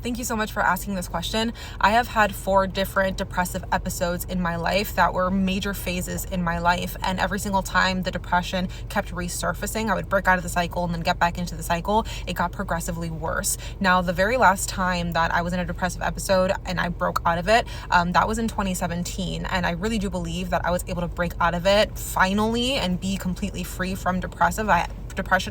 Thank you so much for asking this question. I have had 4 different depressive episodes in my life that were major phases in my life. And every single time the depression kept resurfacing, I would break out of the cycle and then get back into the cycle. It got progressively worse. Now, the very last time that I was in a depressive episode and I broke out of it, that was in 2017. And I really do believe that I was able to break out of it finally and be completely free from depression.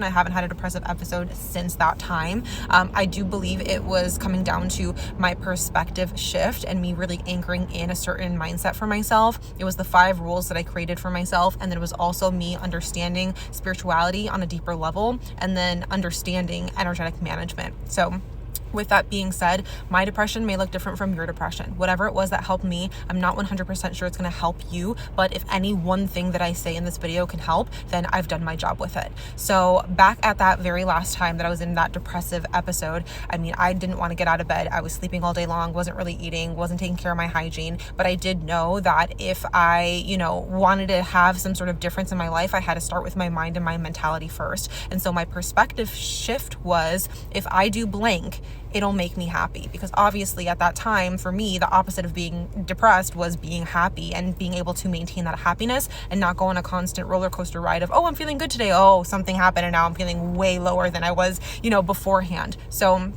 I haven't had a depressive episode since that time. I do believe it was coming down to my perspective shift and me really anchoring in a certain mindset for myself. It was the 5 rules that I created for myself, and then it was also me understanding spirituality on a deeper level and then understanding energetic management. So with that being said, my depression may look different from your depression. Whatever it was that helped me, I'm not 100% sure it's going to help you, but if any one thing that I say in this video can help, then I've done my job with it. So back at that very last time that I was in that depressive episode, I didn't want to get out of bed. I was sleeping all day long, wasn't really eating, wasn't taking care of my hygiene, but I did know that if I, wanted to have some sort of difference in my life, I had to start with my mind and my mentality first. And so my perspective shift was, if I do blank, it'll make me happy. Because obviously at that time, for me, the opposite of being depressed was being happy and being able to maintain that happiness and not go on a constant roller coaster ride of, oh, I'm feeling good today. Oh, something happened and now I'm feeling way lower than I was, beforehand. So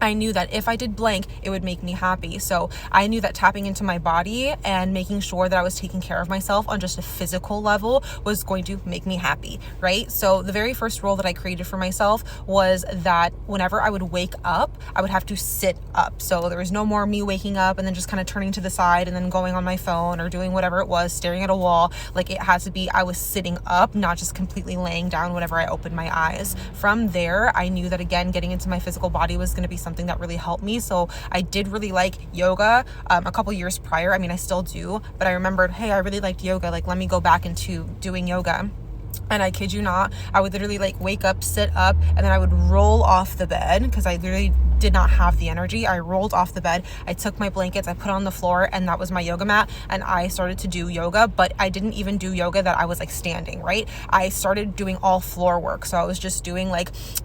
I knew that if I did blank, it would make me happy. So I knew that tapping into my body and making sure that I was taking care of myself on just a physical level was going to make me happy, right? So the very first rule that I created for myself was that whenever I would wake up, I would have to sit up. So there was no more me waking up and then just kind of turning to the side and then going on my phone or doing whatever it was, staring at a wall. Like, it had to be, I was sitting up, not just completely laying down whenever I opened my eyes. From there, I knew that, again, getting into my physical body was going to be something that really helped me. So I did really like yoga a couple years prior. I still do, but I remembered, hey, I really liked yoga. Like, let me go back into doing yoga. And I kid you not, I would literally wake up, sit up, and then I would roll off the bed because I literally did not have the energy. I rolled off the bed, I took my blankets, I put on the floor, and that was my yoga mat, and I started to do yoga. But I didn't even do yoga that I was standing, right? I started doing all floor work. So I was just doing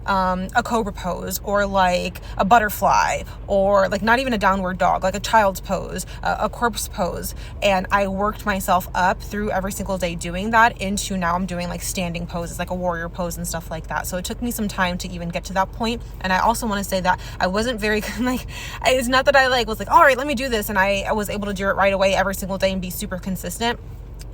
a cobra pose, or a butterfly, or not even a downward dog, a child's pose, a corpse pose. And I worked myself up through every single day doing that into now I'm doing standing poses, like a warrior pose and stuff like that. So it took me some time to even get to that point. And I also want to say that I wasn't very it's not that I was all right, let me do this, and I was able to do it right away every single day and be super consistent.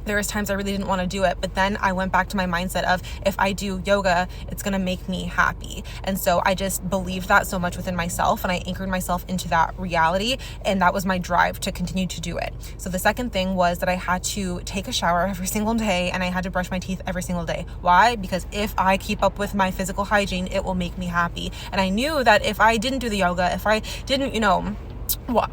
There was times I really didn't want to do it, but then I went back to my mindset of, if I do yoga, it's going to make me happy. And so I just believed that so much within myself, and I anchored myself into that reality, and that was my drive to continue to do it. So the second thing was that I had to take a shower every single day, and I had to brush my teeth every single day. Why? Because if I keep up with my physical hygiene, it will make me happy. And I knew that if I didn't do the yoga, if I didn't,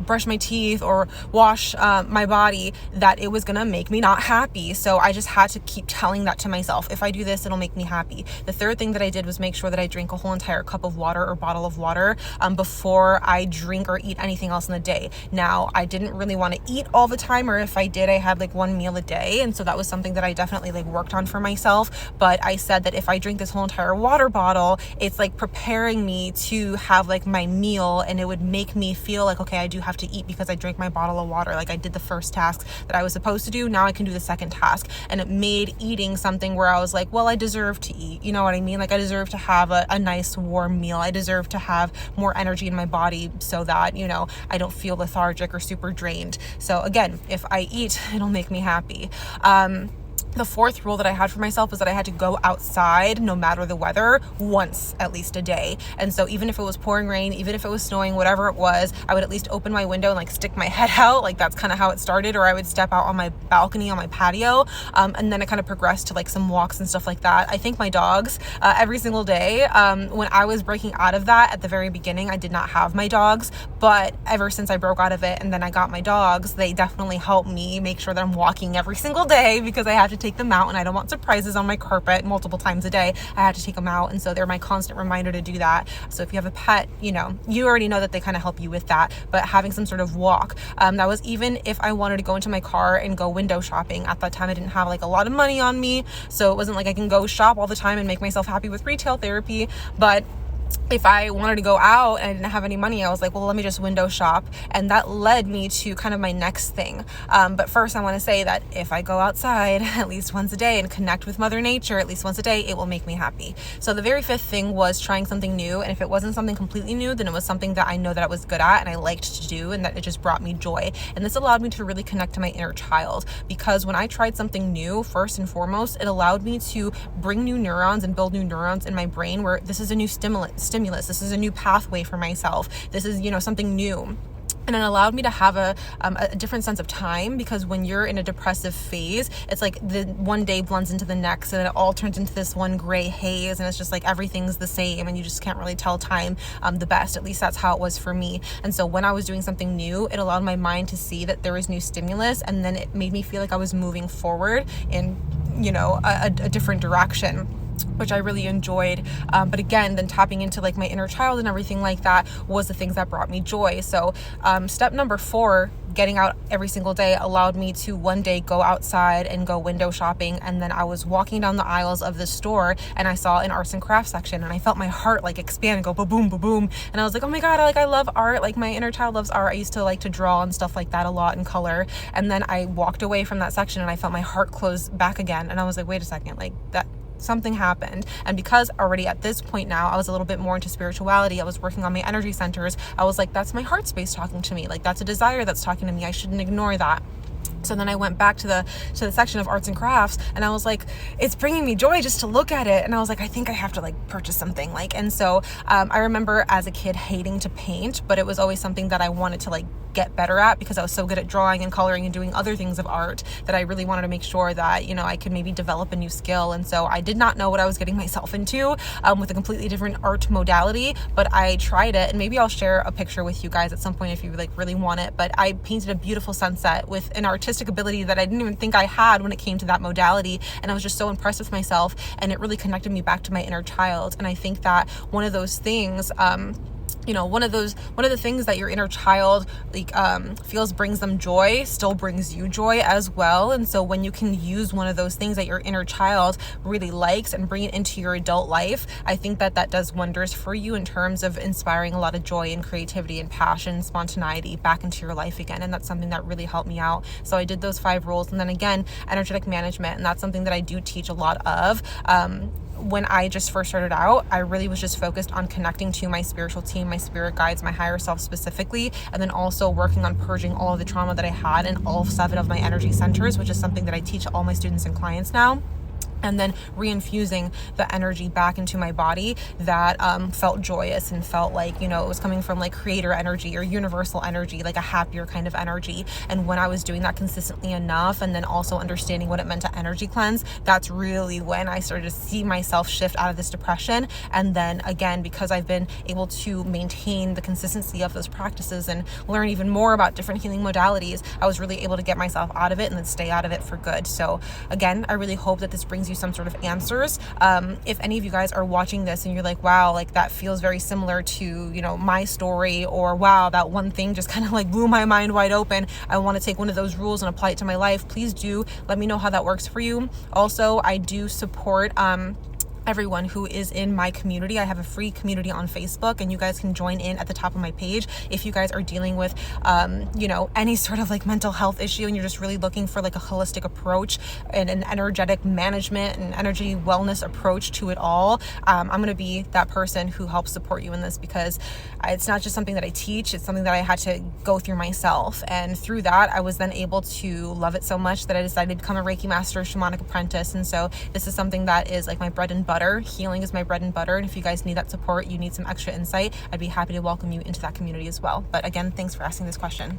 brush my teeth or wash my body, that it was gonna make me not happy. So I just had to keep telling that to myself. If I do this, it'll make me happy. The third thing that I did was make sure that I drank a whole entire cup of water or bottle of water before I drink or eat anything else in the day. Now, I didn't really want to eat all the time, or if I did, I had one meal a day. And so that was something that I definitely worked on for myself. But I said that if I drink this whole entire water bottle, it's preparing me to have my meal, and it would make me feel okay, I do have to eat because I drank my bottle of water. I did the first task that I was supposed to do. Now I can do the second task. And it made eating something where I was well, I deserve to eat. You know what I mean? I deserve to have a nice warm meal. I deserve to have more energy in my body so that, I don't feel lethargic or super drained. So again, if I eat, it'll make me happy. The fourth rule that I had for myself was that I had to go outside no matter the weather once at least a day. And so even if it was pouring rain, even if it was snowing, whatever it was, I would at least open my window and stick my head out. That's kind of how it started. Or I would step out on my balcony, on my patio. And then it kind of progressed to some walks and stuff like that. I think my dogs every single day. When I was breaking out of that at the very beginning, I did not have my dogs, but ever since I broke out of it and then I got my dogs, they definitely helped me make sure that I'm walking every single day, because I have to take them out, and I don't want surprises on my carpet multiple times a day. I had to take them out, and so they're my constant reminder to do that. So if you have a pet, you already know that they kind of help you with that, but having some sort of walk, that was even if I wanted to go into my car and go window shopping. At that time, I didn't have a lot of money on me, so it wasn't I can go shop all the time and make myself happy with retail therapy, but if I wanted to go out and I didn't have any money, I was like, well, let me just window shop. And that led me to kind of my next thing. But first I want to say that if I go outside at least once a day and connect with Mother Nature at least once a day, it will make me happy. So the very fifth thing was trying something new. And if it wasn't something completely new, then it was something that I know that I was good at and I liked to do, and that it just brought me joy. And this allowed me to really connect to my inner child, because when I tried something new, first and foremost, it allowed me to bring new neurons and build new neurons in my brain, where this is a new stimulus. This is a new pathway for myself. This is, something new. And it allowed me to have a different sense of time, because when you're in a depressive phase, it's like the one day blends into the next, and it all turns into this one gray haze, and it's just like everything's the same, and you just can't really tell time the best. At least that's how it was for me. And so when I was doing something new, it allowed my mind to see that there was new stimulus, and then it made me feel like I was moving forward in, a different direction, which I really enjoyed. But again, then tapping into like my inner child and everything like that was the things that brought me joy. So step number 4, getting out every single day, allowed me to one day go outside and go window shopping. And then I was walking down the aisles of the store and I saw an arts and crafts section, and I felt my heart like expand and go ba-boom, ba-boom. And I was like, oh my God, I love art. Like my inner child loves art. I used to like to draw and stuff like that a lot in color. And then I walked away from that section and I felt my heart close back again. And I was like, wait a second, like that, something happened. And because already at this point now I was a little bit more into spirituality, I was working on my energy centers, I was like, that's my heart space talking to me. Like that's a desire that's talking to me. I shouldn't ignore that. So then I went back to the section of arts and crafts, and I was like, it's bringing me joy just to look at it. And I was like, I think I have to like purchase something. And so I remember as a kid hating to paint, but it was always something that I wanted to like get better at, because I was so good at drawing and coloring and doing other things of art that I really wanted to make sure that, I could maybe develop a new skill. And so I did not know what I was getting myself into with a completely different art modality, but I tried it, and maybe I'll share a picture with you guys at some point if you like really want it. But I painted a beautiful sunset with an artistic ability that I didn't even think I had when it came to that modality. And I was just so impressed with myself, and it really connected me back to my inner child. And I think that one of those things, one of the things that your inner child feels brings them joy still brings you joy as well. And so when you can use one of those things that your inner child really likes and bring it into your adult life, I think that does wonders for you in terms of inspiring a lot of joy and creativity and passion, spontaneity back into your life again. And that's something that really helped me out. So I did those 5 rules. And then again, energetic management, and that's something that I do teach a lot of. When I just first started out, I really was just focused on connecting to my spiritual team, my spirit guides, my higher self specifically, and then also working on purging all of the trauma that I had in all 7 of my energy centers, which is something that I teach all my students and clients now. And then reinfusing the energy back into my body that felt joyous and felt like, it was coming from like creator energy or universal energy, like a happier kind of energy. And when I was doing that consistently enough, and then also understanding what it meant to energy cleanse, that's really when I started to see myself shift out of this depression. And then again, because I've been able to maintain the consistency of those practices and learn even more about different healing modalities, I was really able to get myself out of it and then stay out of it for good. So again, I really hope that this brings you some sort of answers. If any of you guys are watching this and you're like, wow, like that feels very similar to, my story, or wow, that one thing just kind of like blew my mind wide open, I want to take one of those rules and apply it to my life, please do let me know how that works for you. Also, I do support everyone who is in my community. I have a free community on Facebook, and you guys can join in at the top of my page if you guys are dealing with any sort of like mental health issue, and you're just really looking for like a holistic approach and an energetic management and energy wellness approach to it all. I'm going to be that person who helps support you in this, because it's not just something that I teach, it's something that I had to go through myself. And through that, I was then able to love it so much that I decided to become a Reiki master, shamanic apprentice. And so this is something that is like my bread and butter. Healing is my bread and butter. And if you guys need that support, you need some extra insight, I'd be happy to welcome you into that community as well. But again, thanks for asking this question.